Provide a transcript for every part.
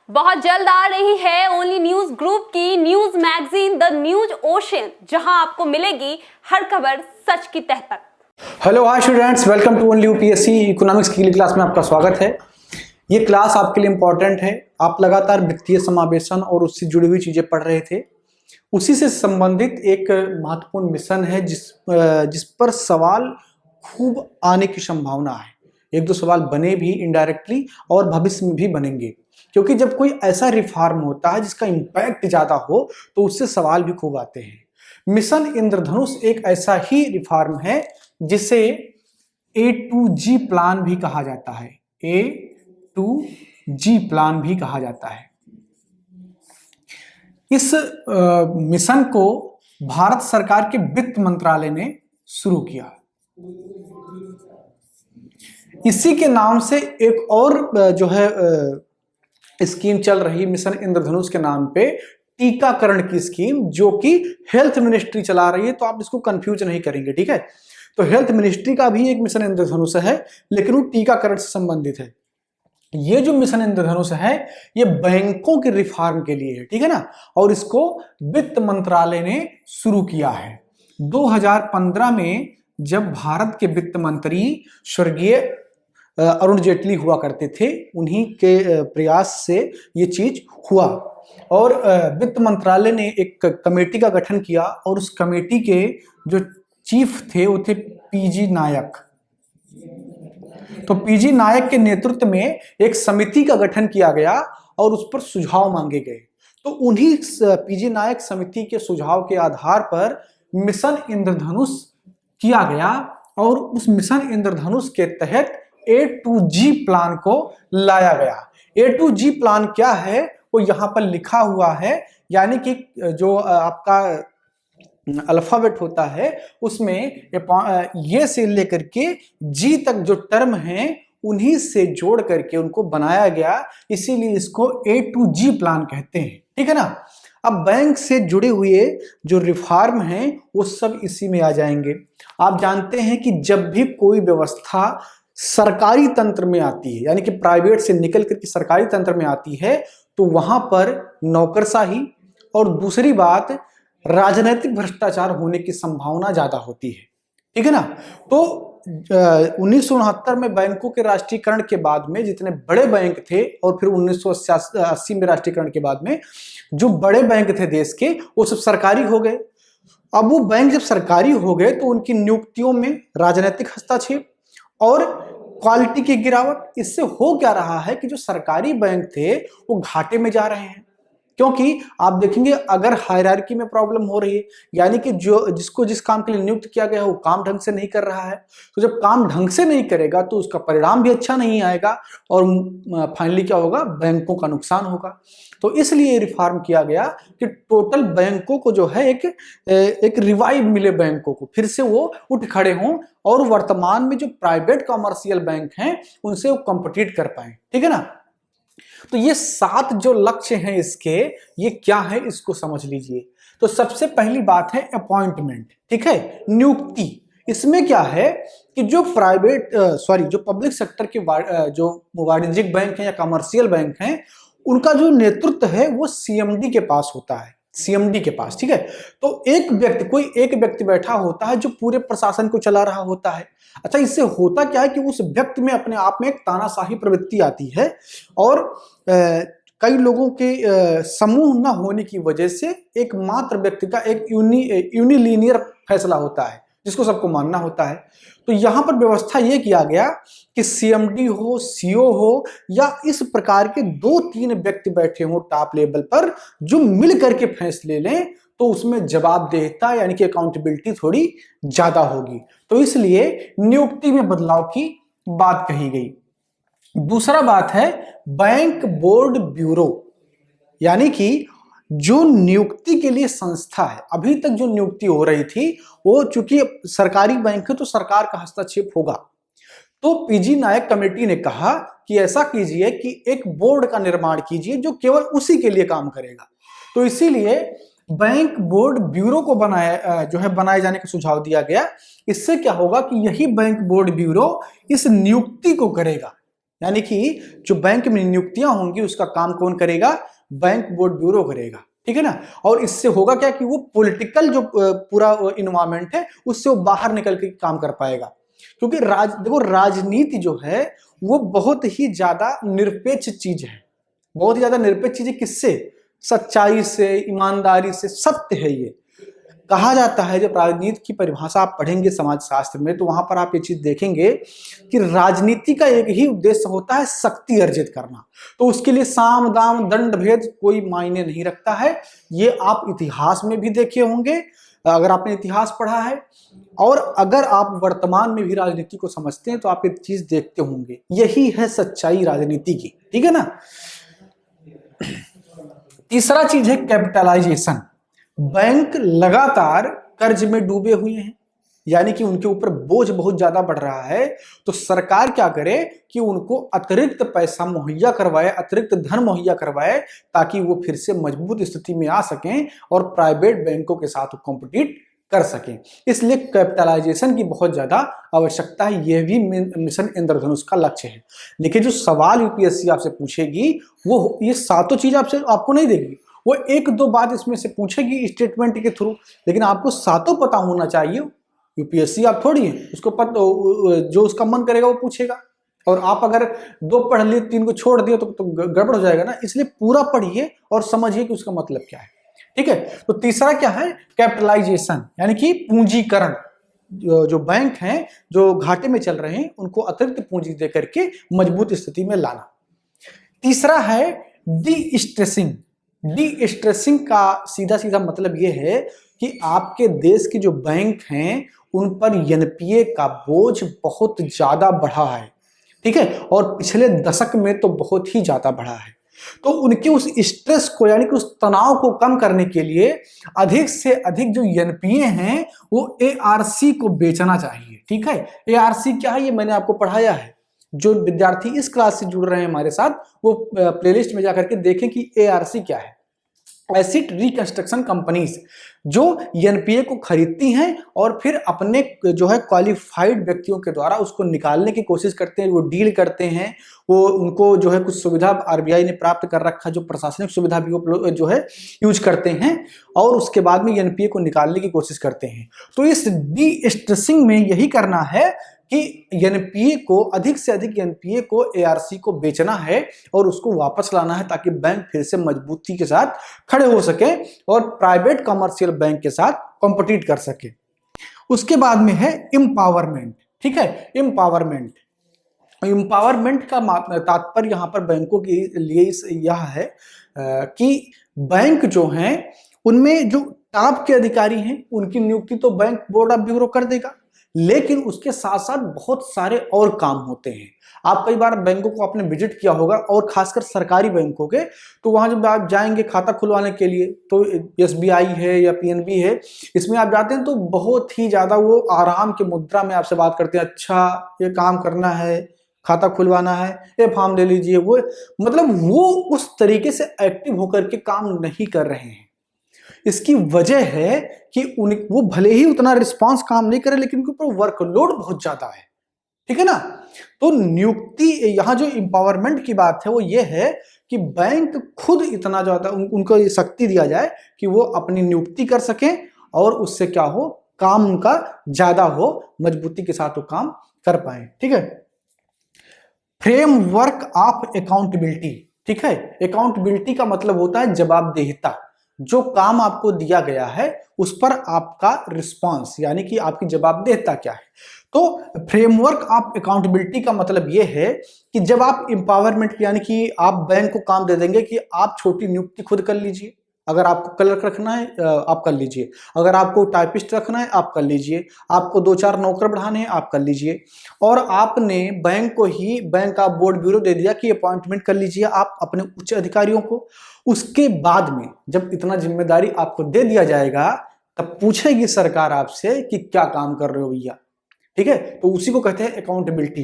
बहुत जल्द आ रही है ओनली न्यूज ग्रुप की news magazine the news ocean, जहां आपको मिलेगी हर खबर सच की तह तक। Hello hi students, welcome to only UPSC economics की क्लास में आपका स्वागत है। ये क्लास आपके लिए इंपॉर्टेंट है। आप लगातार वित्तीय समावेशन और उससे जुड़ी हुई चीजें पढ़ रहे थे। उसी से संबंधित एक महत्वपूर्ण मिशन है जिस पर सवाल खूब आने की संभावना है। एक दो सवाल बने भी इनडायरेक्टली और भविष्य में भी बनेंगे, क्योंकि जब कोई ऐसा रिफॉर्म होता है जिसका इम्पैक्ट ज्यादा हो तो उससे सवाल भी खूब आते हैं। मिशन इंद्रधनुष एक ऐसा ही रिफॉर्म है जिसे A2G प्लान भी कहा जाता है। A2G प्लान भी कहा जाता है। इस मिशन को भारत सरकार के वित्त मंत्रालय ने शुरू किया। इसी के नाम से एक और जो है स्कीम चल रही मिशन इंद्रधनुष के नाम पे, टीकाकरण की स्कीम, जो कि हेल्थ मिनिस्ट्री चला रही है। तो आप इसको कंफ्यूज नहीं करेंगे, ठीक है। तो हेल्थ मिनिस्ट्री का भी एक मिशन इंद्रधनुष है, लेकिन वो टीकाकरण से संबंधित है। ये जो मिशन इंद्रधनुष है ये बैंकों के रिफॉर्म के लिए है, ठीक है ना। और इसको वित्त मंत्रालय ने शुरू किया है 2015 में, जब भारत के वित्त मंत्री स्वर्गीय अरुण जेटली हुआ करते थे। उन्हीं के प्रयास से ये चीज हुआ और वित्त मंत्रालय ने एक कमेटी का गठन किया और उस कमेटी के जो चीफ थे वो थे पीजी नायक। तो पीजी नायक के नेतृत्व में एक समिति का गठन किया गया और उस पर सुझाव मांगे गए। तो उन्हीं पीजी नायक समिति के सुझाव के आधार पर मिशन इंद्रधनुष किया गया और उस मिशन इंद्रधनुष के तहत A2G प्लान को लाया गया। A2G प्लान क्या है वो यहाँ पर लिखा हुआ है, यानी कि जो आपका अल्फाबेट होता है उसमें ये से लेकर के जी तक जो टर्म हैं उन्हीं से जोड़ करके उनको बनाया गया, इसीलिए इसको A2G प्लान कहते हैं, ठीक है ना। अब बैंक से जुड़े हुए जो रिफॉर्म हैं वो सब इसी में आ जाएंगे। आप जानते हैं कि जब भी कोई व्यवस्था सरकारी तंत्र में आती है, यानी कि प्राइवेट से निकल करके सरकारी तंत्र में आती है, तो वहां पर नौकरशाही और दूसरी बात राजनीतिक भ्रष्टाचार होने की संभावना ज्यादा होती है, ठीक है ना। तो 1969 में बैंकों के राष्ट्रीयकरण के बाद में जितने बड़े बैंक थे और फिर 1980 में राष्ट्रीयकरण के बाद में जो बड़े बैंक थे देश के, वो सब सरकारी हो गए। अब वो बैंक जब सरकारी हो गए तो उनकी नियुक्तियों में राजनीतिक हस्तक्षेप और क्वालिटी की गिरावट। इससे हो क्या रहा है कि जो सरकारी बैंक थे वो घाटे में जा रहे हैं, क्योंकि आप देखेंगे अगर हायरार्की में प्रॉब्लम हो रही है, यानी कि जो जिसको जिस काम के लिए नियुक्त किया गया है वो काम ढंग से नहीं कर रहा है, तो जब काम ढंग से नहीं करेगा तो उसका परिणाम भी अच्छा नहीं आएगा और फाइनली क्या होगा, बैंकों का नुकसान होगा। तो इसलिए रिफॉर्म किया गया कि टोटल बैंकों को जो है एक रिवाइव मिले, बैंकों को फिर से वो उठ खड़े हों और वर्तमान में जो प्राइवेट कॉमर्शियल बैंक हैं उनसे वो कॉम्पिटिट कर पाए, ठीक है ना। तो ये 7 जो लक्ष्य हैं इसके, ये क्या है इसको समझ लीजिए। तो सबसे पहली बात है अपॉइंटमेंट, ठीक है, नियुक्ति। इसमें क्या है कि जो जो पब्लिक सेक्टर के जो वाणिज्यिक बैंक हैं या कमर्शियल बैंक हैं, उनका जो नेतृत्व है वो सीएमडी के पास होता है, सीएमडी के पास, ठीक है। तो कोई एक व्यक्ति बैठा होता है जो पूरे प्रशासन को चला रहा होता है। अच्छा, इससे होता क्या है कि उस व्यक्ति में अपने आप में एक तानाशाही प्रवृत्ति आती है और कई लोगों के समूह न होने की वजह से एकमात्र व्यक्ति का एक यूनिलीनियर फैसला होता है जिसको सबको मानना होता है। तो यहां पर व्यवस्था यह किया गया कि सीएमडी हो, सीओ हो या इस प्रकार के 2-3 व्यक्ति बैठे हों टॉप लेवल पर जो मिल करके फैसले लें, तो उसमें जवाबदेहिता यानी कि अकाउंटेबिलिटी थोड़ी ज्यादा होगी। तो इसलिए नियुक्ति में बदलाव की बात कही गई। दूसरा बात है बैंक बोर्ड ब्यूरो, यानी कि जो नियुक्ति के लिए संस्था है। अभी तक जो नियुक्ति हो रही थी वो चूंकि सरकारी बैंक है तो सरकार का हस्तक्षेप होगा, तो पीजी नायक कमेटी ने कहा कि ऐसा कीजिए कि एक बोर्ड का निर्माण कीजिए जो केवल उसी के लिए काम करेगा। तो इसीलिए बैंक बोर्ड ब्यूरो को बनाए जाने का सुझाव दिया गया। इससे क्या होगा कि यही बैंक बोर्ड ब्यूरो इस नियुक्ति को करेगा, यानी कि जो बैंक में नियुक्तियां होंगी उसका काम कौन करेगा? बैंक बोर्ड ब्यूरो करेगा, ठीक है ना। और इससे होगा क्या कि वो पॉलिटिकल जो पूरा इन्वायरमेंट है उससे वो बाहर निकल के काम कर पाएगा। क्योंकि देखो राजनीति जो है वो बहुत ही ज्यादा निरपेक्ष चीज है, बहुत ही ज्यादा निरपेक्ष चीज है। किससे? सच्चाई से, ईमानदारी से, सत्य है ये। कहा जाता है, जब राजनीति की परिभाषा आप पढ़ेंगे समाजशास्त्र में तो वहां पर आप ये चीज देखेंगे कि राजनीति का एक ही उद्देश्य होता है, शक्ति अर्जित करना। तो उसके लिए साम दाम दंड भेद कोई मायने नहीं रखता है। ये आप इतिहास में भी देखे होंगे अगर आपने इतिहास पढ़ा है, और अगर आप वर्तमान में भी राजनीति को समझते हैं तो आप एक चीज देखते होंगे, यही है सच्चाई राजनीति की, ठीक है ना। तीसरा चीज है कैपिटलाइजेशन। बैंक लगातार कर्ज में डूबे हुए हैं, यानी कि उनके ऊपर बोझ बहुत ज्यादा बढ़ रहा है। तो सरकार क्या करे कि उनको अतिरिक्त पैसा मुहैया करवाए, अतिरिक्त धन मुहैया करवाए, ताकि वो फिर से मजबूत स्थिति में आ सकें और प्राइवेट बैंकों के साथ कॉम्पिटिट कर सकें। इसलिए कैपिटलाइजेशन की बहुत ज्यादा आवश्यकता है। यह भी मिशन इंद्रधनुष का लक्ष्य है। लेकिन जो सवाल यूपीएससी आपसे पूछेगी वो ये सातों चीज आपको नहीं देगी, वो एक दो बात इसमें से पूछेगी स्टेटमेंट के थ्रू, लेकिन आपको सातों पता होना चाहिए। यूपीएससी आप थोड़ी है उसको जो उसका मन करेगा वो पूछेगा, और आप अगर दो पढ़ लिए तीन को छोड़ दिए तो गड़बड़ हो जाएगा ना। इसलिए पूरा पढ़िए और समझिए कि उसका मतलब क्या है, ठीक है। तो तीसरा क्या है? कैपिटलाइजेशन, यानी कि पूंजीकरण। जो बैंक हैं जो घाटे में चल रहे हैं उनको अतिरिक्त पूंजी दे करके मजबूत स्थिति में लाना। तीसरा है डी स्ट्रेसिंग। डी स्ट्रेसिंग का सीधा सीधा मतलब यह है कि आपके देश के जो बैंक हैं उन पर एनपीए का बोझ बहुत ज्यादा बढ़ा है, ठीक है, और पिछले दशक में तो बहुत ही ज्यादा बढ़ा है। तो उनके उस स्ट्रेस को, यानी कि उस तनाव को कम करने के लिए अधिक से अधिक जो एनपीए हैं वो एआरसी को बेचना चाहिए, ठीक है। एआरसी क्या है ये मैंने आपको पढ़ाया है। जो विद्यार्थी इस क्लास से जुड़ रहे हैं हमारे साथ वो प्लेलिस्ट में जाकर के देखें कि एआरसी क्या है। एसिड रिकंस्ट्रक्शन कंपनीज जो एनपीए को खरीदती हैं और फिर अपने जो है क्वालिफाइड व्यक्तियों के द्वारा उसको निकालने की कोशिश करते हैं, वो डील करते हैं, वो उनको जो है कुछ सुविधा आरबीआई ने प्राप्त कर रखा, जो प्रशासनिक सुविधा भी वो जो है यूज करते हैं और उसके बाद में एनपीए को निकालने की कोशिश करते हैं। तो इस डी स्ट्रेसिंग में यही करना है कि एनपीए को, अधिक से अधिक एनपीए को एआरसी को बेचना है और उसको वापस लाना है, ताकि बैंक फिर से मजबूती के साथ खड़े हो सके और प्राइवेट कमर्शियल बैंक के साथ कॉम्पिटिट कर सके। उसके बाद में है एम्पावरमेंट, ठीक है। एम्पावरमेंट का तात्पर्य यहां पर बैंकों के लिए यह है कि बैंक जो हैं उनमें जो टॉप के अधिकारी हैं उनकी नियुक्ति तो बैंक बोर्ड ऑफ ब्यूरो कर देगा, लेकिन उसके साथ साथ बहुत सारे और काम होते हैं। आप कई बार बैंकों को आपने विजिट किया होगा, और खासकर सरकारी बैंकों के, तो वहां जब आप जाएंगे खाता खुलवाने के लिए तो एसबीआई है या पीएनबी है, इसमें आप जाते हैं तो बहुत ही ज्यादा वो आराम की मुद्रा में आपसे बात करते हैं। अच्छा ये काम करना है, खाता खुलवाना है, ये फॉर्म ले लीजिए। वो मतलब वो उस तरीके से एक्टिव होकर के काम नहीं कर रहे हैं। इसकी वजह है कि वो भले ही उतना रिस्पांस काम नहीं करे, लेकिन उनके ऊपर वर्कलोड बहुत ज्यादा है, ठीक है ना। तो नियुक्ति, यहां जो एम्पावरमेंट की बात है वो ये है कि बैंक खुद इतना ज्यादा उनको ये शक्ति दिया जाए कि वो अपनी नियुक्ति कर सकें और उससे क्या हो, काम उनका ज्यादा हो, मजबूती के साथ वो काम कर पाए, ठीक है। फ्रेमवर्क ऑफ अकाउंटेबिलिटी, ठीक है। अकाउंटेबिलिटी का मतलब होता है जवाबदेहिता। जो काम आपको दिया गया है उस पर आपका रिस्पांस, यानी कि आपकी जवाबदेहिता क्या है। तो फ्रेमवर्क ऑफ अकाउंटेबिलिटी का मतलब यह है कि जब आप एम्पावरमेंट, यानी कि आप बैंक को काम दे देंगे कि आप छोटी नियुक्ति खुद कर लीजिए, अगर आपको क्लर्क रखना है आप कर लीजिए, अगर आपको टाइपिस्ट रखना है आप कर लीजिए, आपको 2-4 नौकर बढ़ाने हैं आप कर लीजिए, और आपने बैंक को ही बैंक ऑफ बोर्ड ब्यूरो दे दिया कि अपॉइंटमेंट कर लीजिए आप अपने उच्च अधिकारियों को। उसके बाद में जब इतना जिम्मेदारी आपको दे दिया जाएगा तब पूछेगी सरकार आपसे कि क्या काम कर रहे हो भैया, ठीक है। तो उसी को कहते हैं अकाउंटेबिलिटी।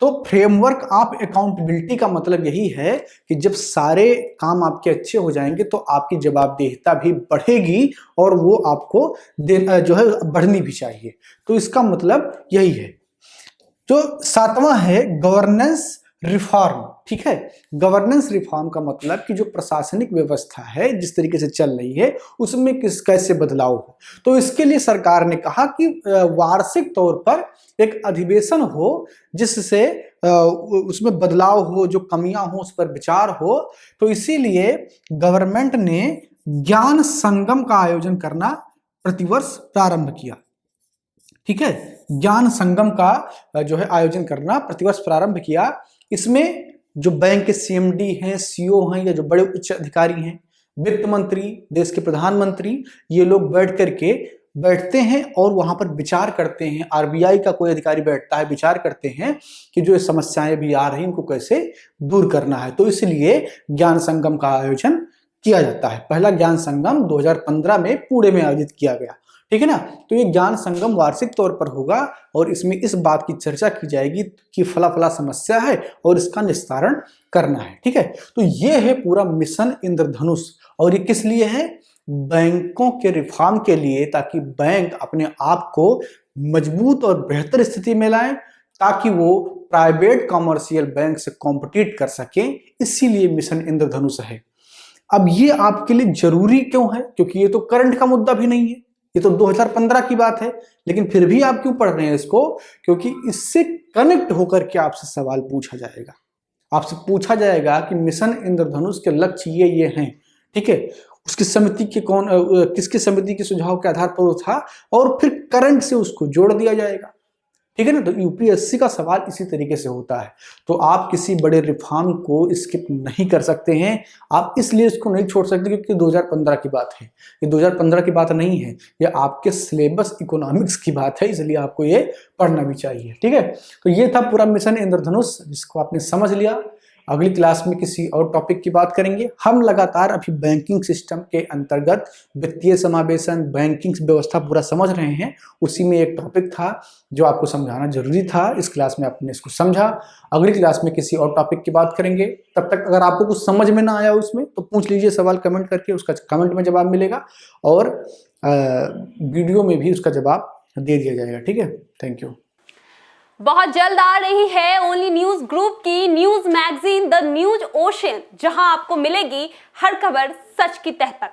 तो फ्रेमवर्क ऑफ अकाउंटेबिलिटी का मतलब यही है कि जब सारे काम आपके अच्छे हो जाएंगे तो आपकी जवाबदेहिता भी बढ़ेगी और वो आपको जो है बढ़नी भी चाहिए। तो इसका मतलब यही है। जो 7वां है गवर्नेंस रिफॉर्म, ठीक है। गवर्नेंस रिफॉर्म का मतलब कि जो प्रशासनिक व्यवस्था है जिस तरीके से चल रही है उसमें कैसे बदलाव हो। तो इसके लिए सरकार ने कहा कि वार्षिक तौर पर एक अधिवेशन हो जिससे उसमें बदलाव हो, जो कमियां हो उस पर विचार हो। तो इसीलिए गवर्नमेंट ने ज्ञान संगम का आयोजन करना प्रतिवर्ष प्रारंभ किया, ठीक है। ज्ञान संगम का जो है आयोजन करना प्रतिवर्ष प्रारंभ किया। इसमें जो बैंक के सीएमडी हैं, सीईओ हैं, या जो बड़े उच्च अधिकारी हैं, वित्त मंत्री, देश के प्रधानमंत्री, ये लोग बैठते हैं और वहां पर विचार करते हैं। आरबीआई का कोई अधिकारी बैठता है, विचार करते हैं कि जो समस्याएं भी आ रही इनको कैसे दूर करना है। तो इसलिए ज्ञान संगम का आयोजन किया जाता है। पहला ज्ञान संगम 2015 में पुणे में आयोजित किया गया, ठीक है ना। तो ये ज्ञान संगम वार्षिक तौर पर होगा और इसमें इस बात की चर्चा की जाएगी कि फला फला समस्या है और इसका निस्तारण करना है, ठीक है। तो ये है पूरा मिशन इंद्रधनुष। और ये किस लिए है? बैंकों के रिफॉर्म के लिए, ताकि बैंक अपने आप को मजबूत और बेहतर स्थिति में लाएं, ताकि वो प्राइवेट कॉमर्शियल बैंक से कॉम्पिटिट कर सकें। इसीलिए मिशन इंद्रधनुष है। अब ये आपके लिए जरूरी क्यों है? क्योंकि ये तो करंट का मुद्दा भी नहीं है, ये तो 2015 की बात है। लेकिन फिर भी आप क्यों पढ़ रहे हैं इसको? क्योंकि इससे कनेक्ट होकर के आपसे सवाल पूछा जाएगा। आपसे पूछा जाएगा कि मिशन इंद्रधनुष के लक्ष्य ये हैं, ठीक है। उसकी समिति के किसकी समिति के सुझाव के आधार पर वो था, और फिर करंट से उसको जोड़ दिया जाएगा, ठीक है ना। तो यूपीएससी का सवाल इसी तरीके से होता है। तो आप किसी बड़े रिफॉर्म को स्किप नहीं कर सकते हैं। आप इसलिए इसको नहीं छोड़ सकते क्योंकि 2015 की बात है। ये 2015 की बात नहीं है, ये आपके सिलेबस इकोनॉमिक्स की बात है, इसलिए आपको ये पढ़ना भी चाहिए, ठीक है। तो ये था पूरा मिशन इंद्रधनुष, जिसको आपने समझ लिया। अगली क्लास में किसी और टॉपिक की बात करेंगे। हम लगातार अभी बैंकिंग सिस्टम के अंतर्गत वित्तीय समावेशन, बैंकिंग व्यवस्था पूरा समझ रहे हैं। उसी में एक टॉपिक था जो आपको समझाना जरूरी था। इस क्लास में आपने इसको समझा। अगली क्लास में किसी और टॉपिक की बात करेंगे। तब तक अगर आपको कुछ समझ में ना आया उसमें तो पूछ लीजिए सवाल कमेंट करके, उसका कमेंट में जवाब मिलेगा और वीडियो में भी उसका जवाब दे दिया जाएगा, ठीक है। Thank you. बहुत जल्द आ रही है ओनली न्यूज ग्रुप की news magazine the news ocean, जहां आपको मिलेगी हर खबर सच की तह तक।